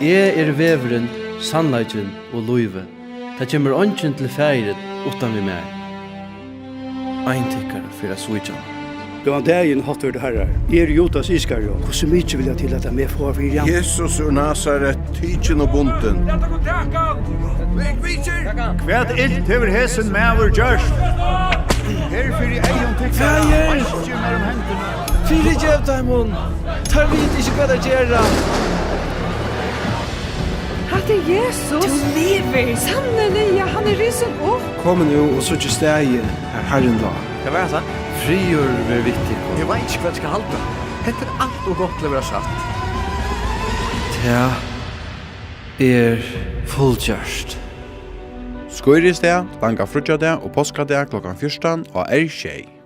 Jeg veveren, sannleiken og løyve. Det kommer ånden til feiret utan vi mer. Ein tykkere for svitjan. Gåan dagen hattur det herrar. Judas Iskariot. Hvordan mykje vil jeg til at jeg får for igjen? Jesus ur Nazaret, tidsen og bunten. Hva ilt hever hesen maver gjørst? Her fyrir eion tykkere. Feier! Ikke mer om hendene. Fyre djev daimon! Tar vi ikke hva det gjerra! Hatt er Jesus! Du lever! Sannelig, han er risen opp! Kom nu og så ikke steg her herren da. Hva var det? Frigjør vi viktig. Jeg vet ikke hva jeg skal halte. Hette er alt og godt til å være satt. Ja, fullgjørst. Skøyrisdag, langa frutjadag og påskadag klokkan 14 og R6.